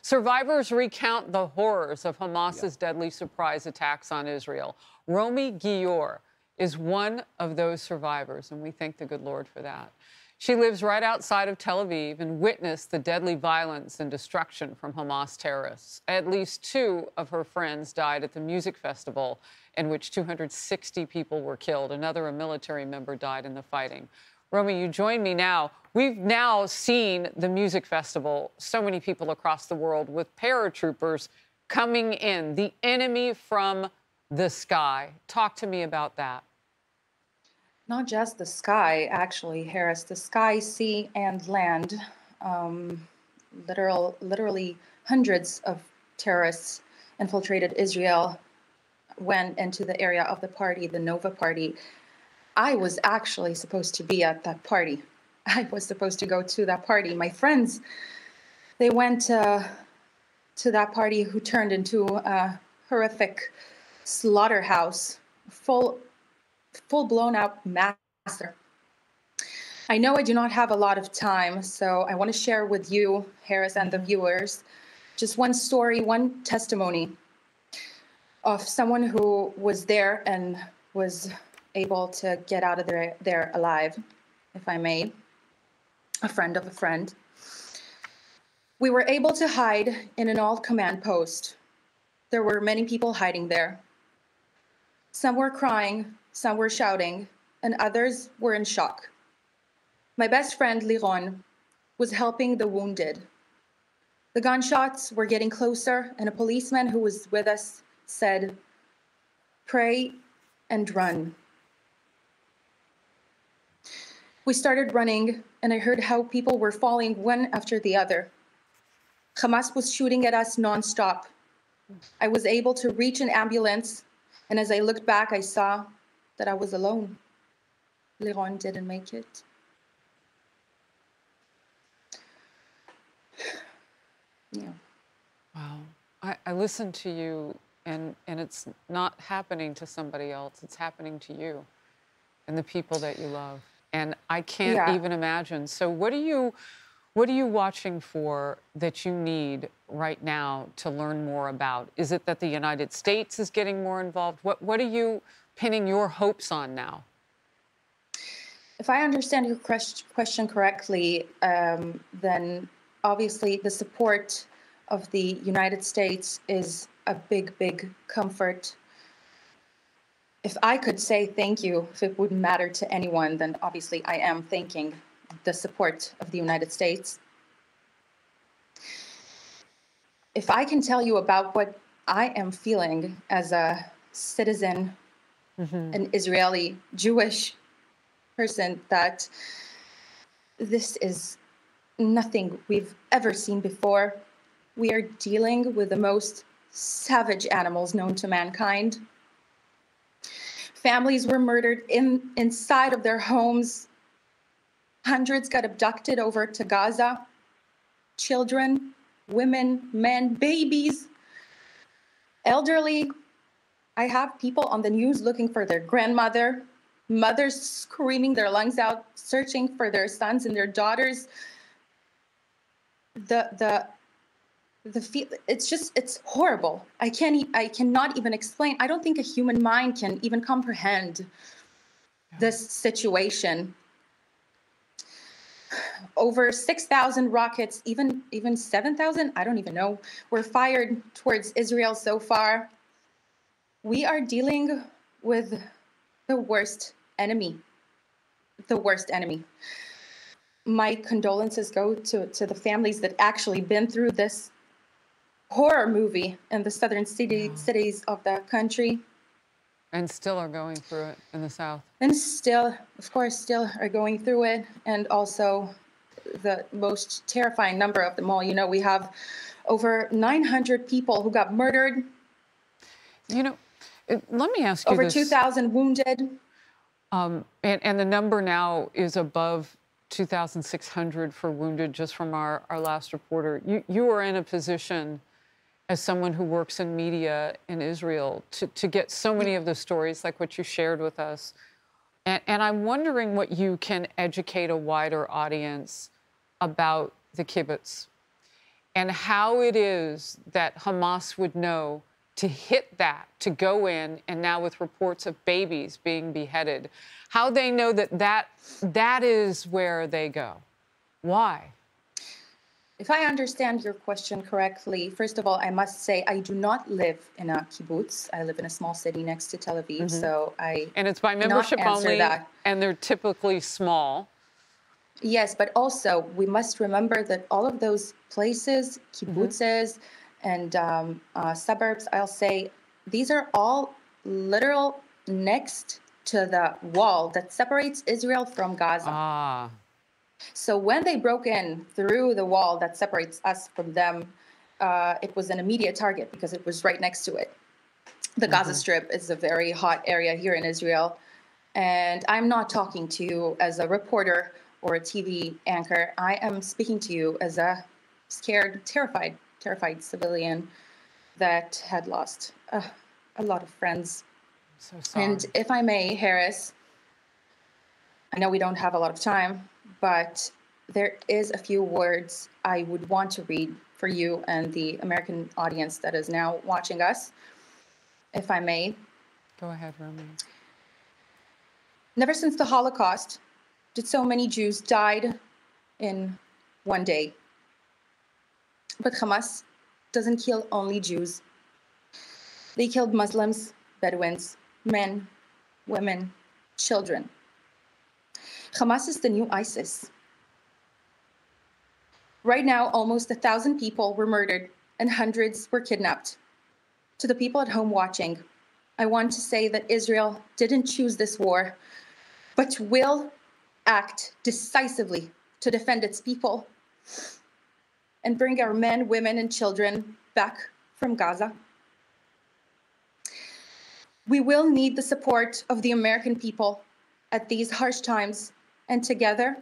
Survivors recount the horrors of Hamas's deadly surprise attacks on Israel. Romi Geyor is one of those survivors, and we thank the good Lord for that. She lives right outside of Tel Aviv and witnessed the deadly violence and destruction from Hamas terrorists. At least 2 of her friends died at the music festival in which 260 people were killed. Another, a military member, died in the fighting. Romi, you join me now. We've now seen the music festival, so many people across the world with paratroopers coming in, the enemy from the sky. Talk to me about that. Not just the sky, actually, Harris. The sky, sea, and land. Literally hundreds of terrorists infiltrated Israel, went into the area of the party, the Nova party. I was actually supposed to be at that party. I was supposed to go to that party. My friends, they went to that party who turned into a horrific slaughterhouse, full blown out massacre. I know I do not have a lot of time, so I want to share with you, Harris, and the viewers, just one story, one testimony of someone who was there and was able to get out of there alive, if I may, a friend of a friend. We were able to hide in an old command post. There were many people hiding there. Some were crying, some were shouting, and others were in shock. My best friend, Liron, was helping the wounded. The gunshots were getting closer, and a policeman who was with us said, "Pray and run." We started running, and I heard how people were falling one after the other. Hamas was shooting at us nonstop. I was able to reach an ambulance, and as I looked back, I saw that I was alone. Liron didn't make it. Yeah. Wow. I listened to you, and it's not happening to somebody else. It's happening to you and the people that you love. And I can't even imagine. So what are you watching for that you need right now to learn more about? Is it that the United States is getting more involved? What are you pinning your hopes on now? If I understand your question correctly, then obviously the support of the United States is a big, big comfort. If I could say thank you, if it wouldn't matter to anyone, then obviously I am thanking the support of the United States. If I can tell you about what I am feeling as a citizen, an Israeli Jewish person, that this is nothing we've ever seen before. We are dealing with the most savage animals known to mankind. Families were murdered inside of their homes. Hundreds got abducted over to Gaza. Children, women, men, babies, elderly. I have people on the news looking for their grandmother, mothers screaming their lungs out, searching for their sons and their daughters. It's horrible. I cannot even explain. I don't think a human mind can even comprehend this situation. Over 6,000 rockets, even 7,000, I don't even know, were fired towards Israel so far. We are dealing with the worst enemy. The worst enemy. My condolences go to the families that actually been through this horror movie in the southern cities of the country. And still are going through it in the South. And still, of course, still are going through it. And also the most terrifying number of them all. You know, we have over 900 people who got murdered. You know, let me ask you over this. Over 2,000 wounded. And the number now is above 2,600 for wounded, just from our last reporter. You are in a position as someone who works in media in Israel to get so many of the stories like what you shared with us. And I'm wondering what you can educate a wider audience about the kibbutz and how it is that Hamas would know to hit that, to go in, and now with reports of babies being beheaded, how they know that that is where they go. Why? If I understand your question correctly, first of all, I must say I do not live in a kibbutz. I live in a small city next to Tel Aviv, so I And it's by cannot membership answer only, that. and they're typically small. Yes, but also we must remember that all of those places, kibbutzes and suburbs, I'll say, these are all literal next to the wall that separates Israel from Gaza. Ah, So when they broke in through the wall that separates us from them, it was an immediate target because it was right next to it. The Gaza Strip is a very hot area here in Israel. And I'm not talking to you as a reporter or a TV anchor. I am speaking to you as a scared, terrified civilian that had lost a lot of friends. so sorry. And if I may, Harris, I know we don't have a lot of time, but there is a few words I would want to read for you and the American audience that is now watching us, if I may. Go ahead, Romi. Never since the Holocaust did so many Jews died in one day. But Hamas doesn't kill only Jews. They killed Muslims, Bedouins, men, women, children. Hamas is the new ISIS. Right now, almost 1,000 people were murdered and hundreds were kidnapped. To the people at home watching, I want to say that Israel didn't choose this war, but will act decisively to defend its people and bring our men, women, and children back from Gaza. We will need the support of the American people at these harsh times, and together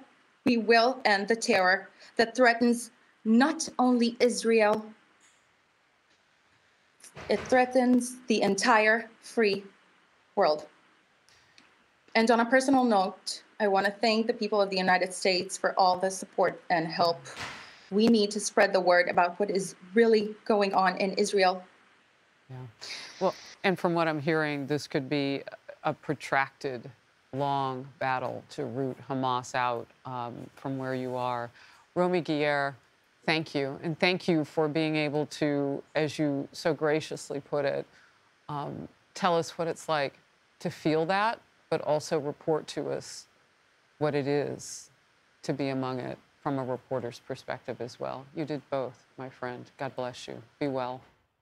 we will end the terror that threatens not only Israel, it threatens the entire free world. And on a personal note, I want to thank the people of the United States for all the support and help. We need to spread the word about what is really going on in Israel. Yeah. Well, and from what I'm hearing, this could be a protracted, long battle to root Hamas out from where you are. Romi Geyor, thank you. And thank you for being able to, as you so graciously put it, tell us what it's like to feel that, but also report to us what it is to be among it from a reporter's perspective as well. You did both, my friend. God bless you. Be well.